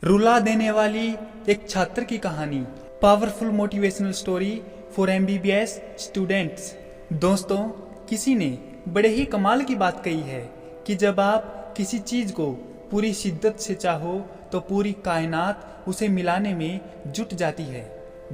रुला देने वाली एक छात्र की कहानी, powerful motivational story for MBBS students. दोस्तों, किसी ने बड़े ही कमाल की बात कही है कि जब आप किसी चीज को पूरी शिद्दत से चाहो तो पूरी कायनात उसे मिलाने में जुट जाती है।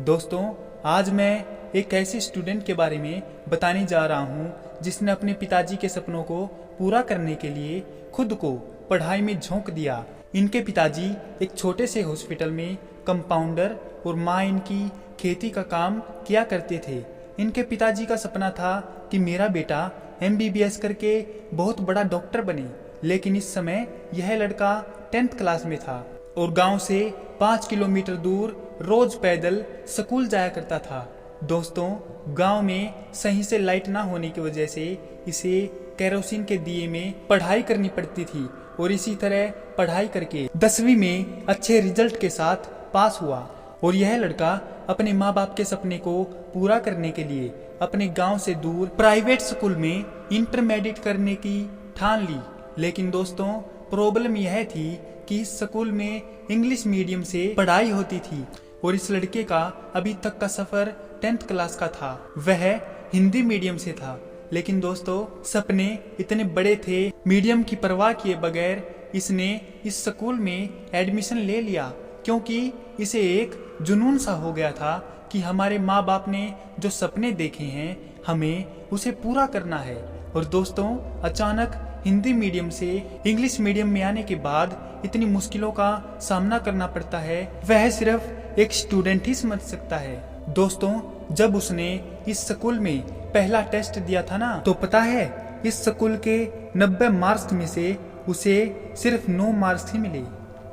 दोस्तों, आज मैं एक ऐसे स्टूडेंट के बारे में बताने जा रहा हूँ जिसने अपने पिताजी के सपनों को पूरा करने के लिए खुद को पढ़ाई में झोंक दिया। इनके पिताजी एक छोटे से हॉस्पिटल में कंपाउंडर और माँ इनकी खेती का काम किया करते थे। इनके पिताजी का सपना था कि मेरा बेटा एमबीबीएस करके बहुत बड़ा डॉक्टर बने, लेकिन इस समय यह लड़का 10th क्लास में था और गांव से 5 किलोमीटर दूर रोज पैदल स्कूल जाया करता था। दोस्तों, गांव में सही से लाइट ना होने की वजह से इसे केरोसिन के दिए में पढ़ाई करनी पड़ती थी और इसी तरह पढ़ाई करके 10वीं में अच्छे रिजल्ट के साथ पास हुआ और यह लड़का अपने माँ बाप के सपने को पूरा करने के लिए अपने गांव से दूर प्राइवेट स्कूल में इंटरमीडिएट करने की ठान ली। लेकिन दोस्तों, प्रॉब्लम यह थी कि इस स्कूल में इंग्लिश मीडियम से पढ़ाई होती थी और इस लड़के का अभी तक का सफर 10th क्लास का था, वह हिंदी मीडियम से था। लेकिन दोस्तों, सपने इतने बड़े थे, मीडियम की परवाह किए बगैर इसने इस स्कूल में एडमिशन ले लिया, क्योंकि इसे एक जुनून सा हो गया था कि हमारे माँ बाप ने जो सपने देखे हैं हमें उसे पूरा करना है। और दोस्तों, अचानक हिंदी मीडियम से इंग्लिश मीडियम में आने के बाद इतनी मुश्किलों का सामना करना पड़ता है, वह सिर्फ एक स्टूडेंट ही समझ सकता है। दोस्तों, जब उसने इस स्कूल में पहला टेस्ट दिया था ना, तो पता है इस स्कूल के 90 मार्क्स में से उसे सिर्फ 9 मार्क्स ही मिले।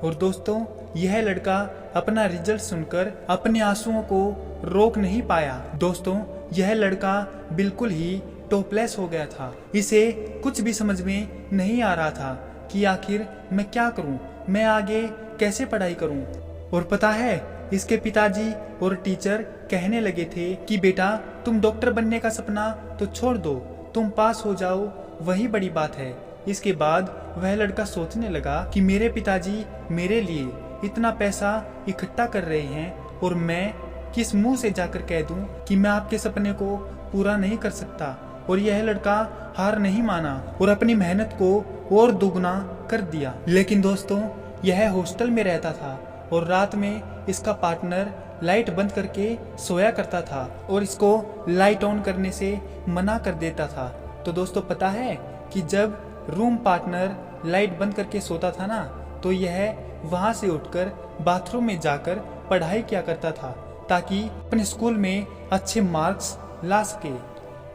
और दोस्तों, यह लड़का अपना रिजल्ट सुनकर अपने आंसुओं को रोक नहीं पाया। दोस्तों, यह लड़का बिल्कुल ही टॉपलेस हो गया था। इसे कुछ भी समझ में नहीं आ रहा था कि आखिर मैं क्या करूं, मैं आगे कैसे पढ़ाई करूं। और पता है, इसके पिताजी और टीचर कहने लगे थे कि बेटा, तुम डॉक्टर बनने का सपना तो छोड़ दो, तुम पास हो जाओ, वही बड़ी बात है। इसके बाद वह लड़का सोचने लगा कि मेरे पिताजी मेरे लिए इतना पैसा इकट्ठा कर रहे हैं और मैं किस मुंह से जाकर कह दूं कि मैं आपके सपने को पूरा नहीं कर सकता। और यह लड़का हार नहीं माना और अपनी मेहनत को और दोगुना कर दिया। लेकिन दोस्तों, यह हॉस्टल में रहता था और रात में इसका पार्टनर लाइट बंद करके सोया करता था और इसको लाइट ऑन करने से मना कर देता था। तो दोस्तों, पता है कि जब रूम पार्टनर लाइट बंद करके सोता था ना, तो यह वहां से उठकर बाथरूम में जाकर पढ़ाई किया करता था ताकि अपने स्कूल में अच्छे मार्क्स ला सके।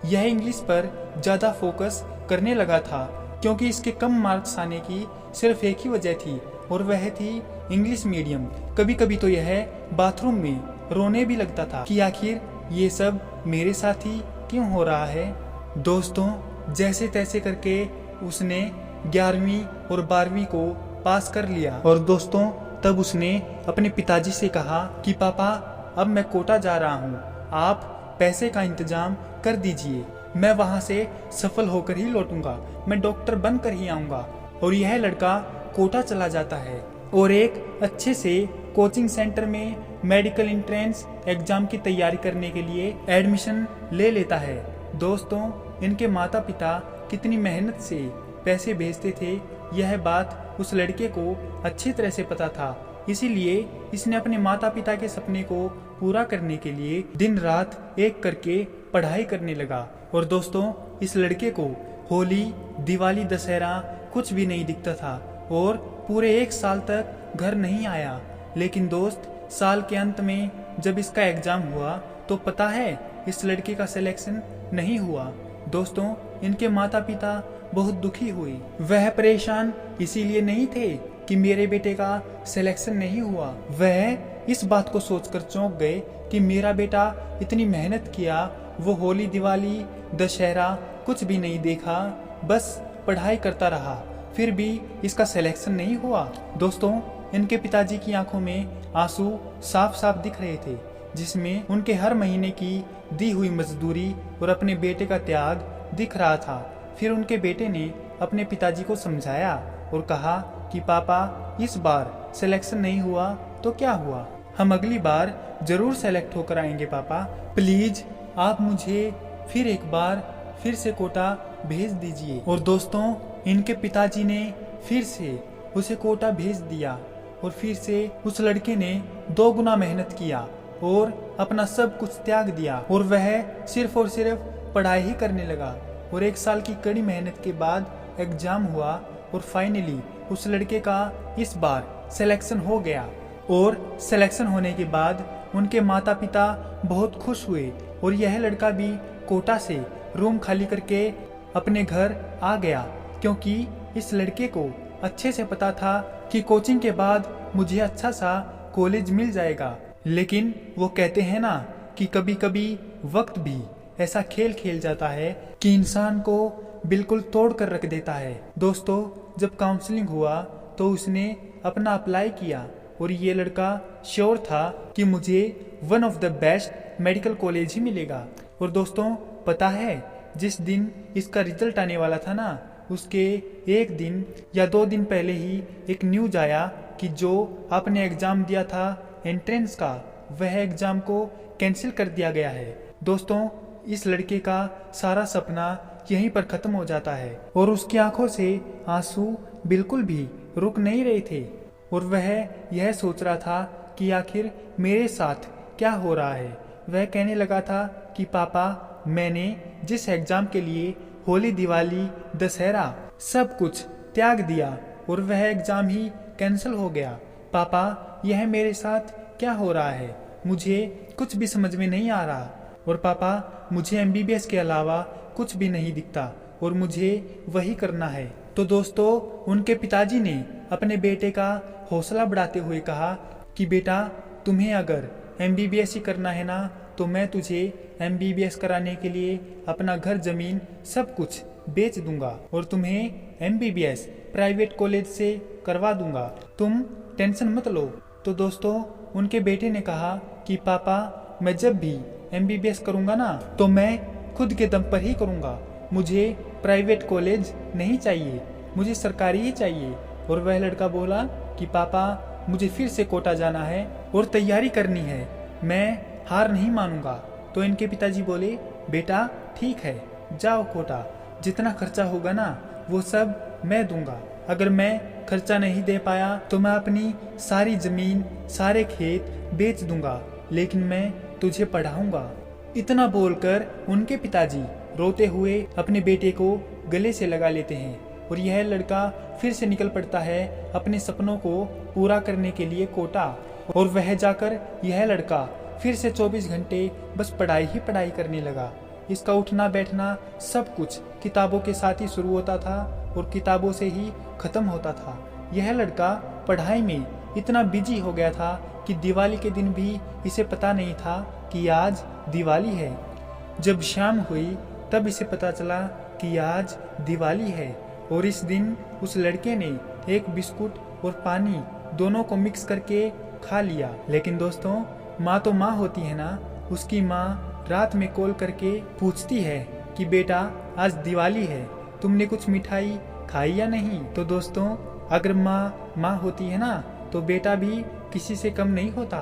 यह इंग्लिश पर ज्यादा फोकस करने लगा था क्योंकि इसके कम मार्क्स आने की सिर्फ एक ही वजह थी और वह थी इंग्लिश मीडियम। कभी कभी तो यह बाथरूम में रोने भी लगता था कि आखिर ये सब मेरे साथ ही क्यों हो रहा है। दोस्तों, जैसे तैसे करके उसने 11वीं और 12वीं को पास कर लिया। और दोस्तों, तब उसने अपने पिताजी से कहा कि पापा, अब मैं कोटा जा रहा हूँ, आप पैसे का इंतजाम कर दीजिए, मैं वहाँ से सफल होकर ही लौटूंगा, मैं डॉक्टर बनकर ही आऊँगा। और यह लड़का कोटा चला जाता है और एक अच्छे से कोचिंग सेंटर में मेडिकल एंट्रेंस एग्जाम की तैयारी करने के लिए एडमिशन ले लेता है। दोस्तों, इनके माता पिता कितनी मेहनत से पैसे भेजते थे, यह बात उस लड़के को अच्छी तरह से पता था। इसीलिए इसने अपने माता पिता के सपने को पूरा करने के लिए दिन रात एक करके पढ़ाई करने लगा। और दोस्तों, इस लड़के को होली, दिवाली, दशहरा कुछ भी नहीं दिखता था और पूरे 1 साल तक घर नहीं आया। लेकिन दोस्त, साल के अंत में जब इसका एग्जाम हुआ तो पता है इस लड़के का सिलेक्शन नहीं हुआ। दोस्तों, इनके माता पिता बहुत दुखी हुए। वह परेशान इसीलिए नहीं थे कि मेरे बेटे का सिलेक्शन नहीं हुआ, वह इस बात को सोचकर चौंक गए कि मेरा बेटा इतनी मेहनत किया, वो होली, दिवाली, दशहरा कुछ भी नहीं देखा, बस पढ़ाई करता रहा, फिर भी इसका सिलेक्शन नहीं हुआ। दोस्तों, इनके पिताजी की आंखों में आंसू साफ साफ दिख रहे थे, जिसमें उनके हर महीने की दी हुई मजदूरी और अपने बेटे का त्याग दिख रहा था। फिर उनके बेटे ने अपने पिताजी को समझाया और कहा कि पापा, इस बार सिलेक्शन नहीं हुआ तो क्या हुआ, हम अगली बार जरूर सेलेक्ट होकर आएंगे पापा। प्लीज आप मुझे फिर एक बार फिर से कोटा भेज दीजिए। और दोस्तों, इनके पिताजी ने फिर से उसे कोटा भेज दिया और फिर से उस लड़के ने 2 गुना मेहनत किया और अपना सब कुछ त्याग दिया और वह सिर्फ और सिर्फ पढ़ाई ही करने लगा। और 1 साल की कड़ी मेहनत के बाद एग्जाम हुआ और फाइनली उस लड़के का इस बार सिलेक्शन हो गया। और सिलेक्शन होने के बाद उनके माता पिता बहुत खुश हुए और यह लड़का भी कोटा से रूम खाली करके अपने घर आ गया, क्योंकि इस लड़के को अच्छे से पता था कि कोचिंग के बाद मुझे अच्छा सा कॉलेज मिल जाएगा। लेकिन वो कहते हैं ना कि कभी कभी वक्त भी ऐसा खेल खेल जाता है कि इंसान को बिल्कुल तोड़ कर रख देता है। दोस्तों, जब काउंसलिंग हुआ तो उसने अपना अप्लाई किया और ये लड़का श्योर था कि मुझे one of the best medical college ही मिलेगा। और दोस्तों, पता है जिस दिन इसका रिजल्ट आने वाला था ना, उसके 1 दिन या 2 दिन पहले ही एक न्यूज आया कि जो आपने एग्जाम दिया था एंट्रेंस का, वह एग्जाम को कैंसिल कर दिया गया है। दोस्तों, इस लड़के का सारा सपना यहीं पर खत्म हो जाता है और उसकी आंखों से आंसू बिल्कुल भी रुक नहीं रहे थे और वह यह सोच रहा था कि आखिर मेरे साथ क्या हो रहा है। वह कहने लगा था कि पापा, मैंने जिस एग्जाम के लिए होली, दिवाली, दशहरा सब कुछ त्याग दिया और वह एग्जाम ही कैंसिल हो गया। पापा, यह मेरे साथ क्या हो रहा है, मुझे कुछ भी समझ में नहीं आ रहा। और पापा, मुझे MBBS के अलावा कुछ भी नहीं दिखता और मुझे वही करना है। तो दोस्तों, उनके पिताजी ने अपने बेटे का हौसला बढ़ाते हुए कहा कि बेटा, तुम्हें अगर MBBS ही करना है ना, तो मैं तुझे MBBS कराने के लिए अपना घर, जमीन सब कुछ बेच दूंगा और तुम्हें MBBS प्राइवेट कॉलेज से करवा दूंगा, तुम टेंशन मत लो। तो दोस्तों, उनके बेटे ने कहा कि पापा, मैं जब भी MBBS करूंगा ना, तो मैं खुद के दम पर ही करूंगा, मुझे प्राइवेट कॉलेज नहीं चाहिए, मुझे सरकारी ही चाहिए। और वह लड़का बोला कि पापा, मुझे फिर से कोटा जाना है और तैयारी करनी है, मैं हार नहीं मानूंगा। तो इनके पिताजी बोले, बेटा ठीक है, जाओ कोटा, जितना खर्चा होगा ना वो सब मैं दूंगा। अगर मैं खर्चा नहीं दे पाया तो मैं अपनी सारी जमीन, सारे खेत बेच दूंगा, लेकिन मैं तुझे पढ़ाऊंगा। इतना बोलकर उनके पिताजी रोते हुए अपने बेटे को गले से लगा लेते हैं और यह लड़का फिर से निकल पड़ता है अपने सपनों को पूरा करने के लिए कोटा। और वह जाकर यह लड़का फिर से 24 घंटे बस पढ़ाई ही पढ़ाई करने लगा। इसका उठना बैठना सब कुछ किताबों के साथ ही शुरू होता था और किताबों से ही खत्म होता था। यह लड़का पढ़ाई में इतना बिजी हो गया था कि दिवाली के दिन भी इसे पता नहीं था कि आज दिवाली है। जब शाम हुई तब इसे पता चला कि आज दिवाली है और इस दिन उस लड़के ने एक बिस्कुट और पानी दोनों को मिक्स करके खा लिया। लेकिन दोस्तों, माँ तो माँ होती है ना, उसकी माँ रात में कॉल करके पूछती है कि बेटा, आज दिवाली है, तुमने कुछ मिठाई खाई या नहीं। तो दोस्तों, अगर माँ माँ होती है ना, तो बेटा भी किसी से कम नहीं होता।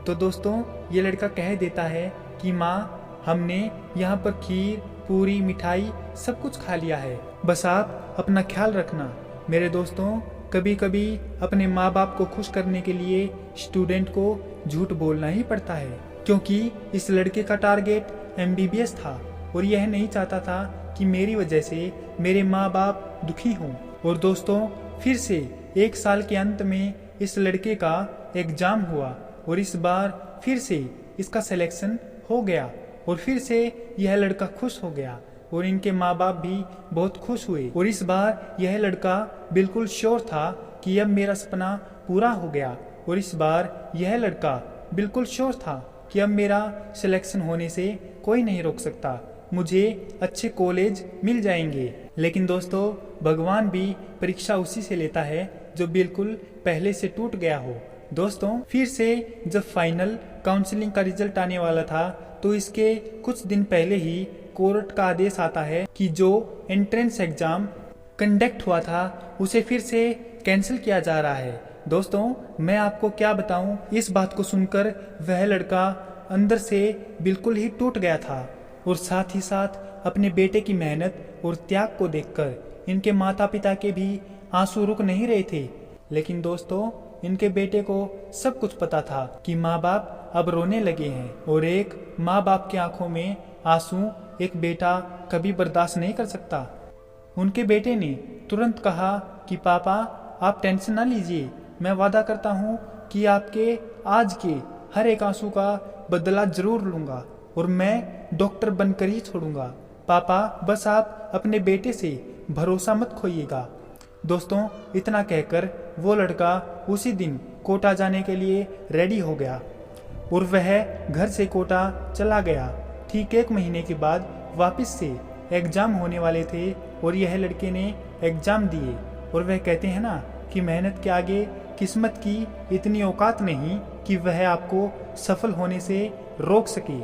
तो दोस्तों, ये लड़का कह देता है कि माँ, हमने यहाँ पर खीर, पूरी, मिठाई सब कुछ खा लिया है, बस आप अपना ख्याल रखना। मेरे दोस्तों, कभी कभी अपने माँ बाप को खुश करने के लिए स्टूडेंट को झूठ बोलना ही पड़ता है, क्योंकि इस लड़के का टारगेट MBBS था और यह नहीं चाहता था कि मेरी वजह से मेरे माँ बाप दुखी हों। और दोस्तों, फिर से 1 साल के अंत में इस लड़के का एग्जाम हुआ और इस बार फिर से इसका सिलेक्शन हो गया और फिर से यह लड़का खुश हो गया और इनके माँ बाप भी बहुत खुश हुए। और इस बार यह लड़का बिल्कुल श्योर था कि अब मेरा सपना पूरा हो गया और इस बार यह लड़का बिल्कुल श्योर था कि अब मेरा सिलेक्शन होने से कोई नहीं रोक सकता, मुझे अच्छे कॉलेज मिल जाएंगे। लेकिन दोस्तों, भगवान भी परीक्षा उसी से लेता है जो बिल्कुल पहले से टूट गया हो। दोस्तों, फिर से जब फाइनल काउंसलिंग का रिजल्ट आने वाला था तो इसके कुछ दिन पहले ही कोर्ट का आदेश आता है कि जो एंट्रेंस एग्जाम कंडक्ट हुआ था उसे फिर से कैंसिल किया जा रहा है। दोस्तों मैं आपको क्या बताऊं, इस बात को सुनकर वह लड़का अंदर से बिल्कुल ही टूट गया था और साथ ही साथ अपने बेटे की मेहनत और त्याग को देखकर इनके माता पिता के भी आंसू रुक नहीं रहे थे। लेकिन दोस्तों इनके बेटे को सब कुछ पता था कि माँ बाप अब रोने लगे हैं और एक माँ बाप की आंखों में आंसू एक बेटा कभी बर्दाश्त नहीं कर सकता। उनके बेटे ने तुरंत कहा कि पापा आप टेंशन ना लीजिए, मैं वादा करता हूँ कि आपके आज के हर एक आंसू का बदला जरूर लूंगा और मैं डॉक्टर बनकर ही छोड़ूंगा। पापा बस आप अपने बेटे से भरोसा मत खोइएगा। दोस्तों इतना कहकर वो लड़का उसी दिन कोटा जाने के लिए रेडी हो गया और वह घर से कोटा चला गया। ठीक 1 महीने के बाद वापस से एग्जाम होने वाले थे और यह लड़के ने एग्जाम दिए और वह कहते हैं ना कि मेहनत के आगे किस्मत की इतनी औकात नहीं कि वह आपको सफल होने से रोक सके।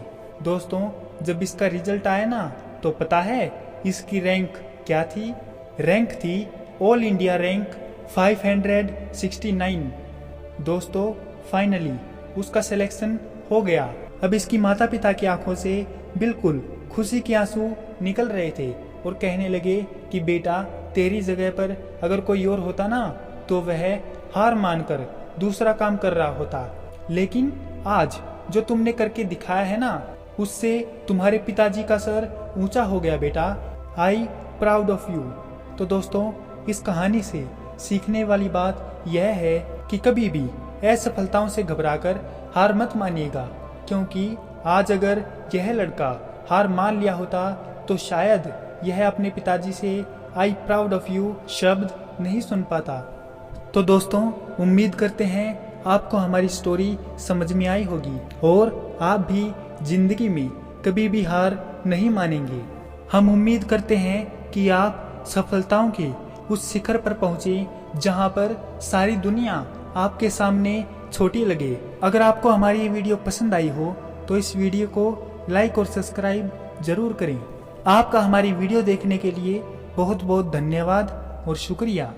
दोस्तों जब इसका रिजल्ट आया ना तो पता है इसकी रैंक क्या थी? रैंक थी ऑल इंडिया रैंक 569। दोस्तों फाइनली उसका सिलेक्शन हो गया। अब इसकी माता पिता की आंखों से बिल्कुल खुशी के आंसू निकल रहे थे और कहने लगे कि बेटा तेरी जगह पर अगर कोई और होता ना तो वह हार मानकर दूसरा काम कर रहा होता, लेकिन आज जो तुमने करके दिखाया है ना उससे तुम्हारे पिताजी का सर ऊंचा हो गया बेटा। I proud of you. तो दोस्तों इस कहानी से सीखने वाली बात यह है कि कभी भी असफलताओं से घबराकर हार मत मानिएगा, क्योंकि आज अगर यह लड़का हार मान लिया होता तो शायद यह अपने पिताजी से आई प्राउड ऑफ यू शब्द नहीं सुन पाता। तो दोस्तों उम्मीद करते हैं आपको हमारी स्टोरी समझ में आई होगी और आप भी जिंदगी में कभी भी हार नहीं मानेंगे। हम उम्मीद करते हैं कि आप सफलताओं के उस शिखर पर पहुंचे जहां पर सारी दुनिया आपके सामने छोटी लगे। अगर आपको हमारी ये वीडियो पसंद आई हो तो इस वीडियो को लाइक और सब्सक्राइब जरूर करें। आपका हमारी वीडियो देखने के लिए बहुत बहुत धन्यवाद और शुक्रिया।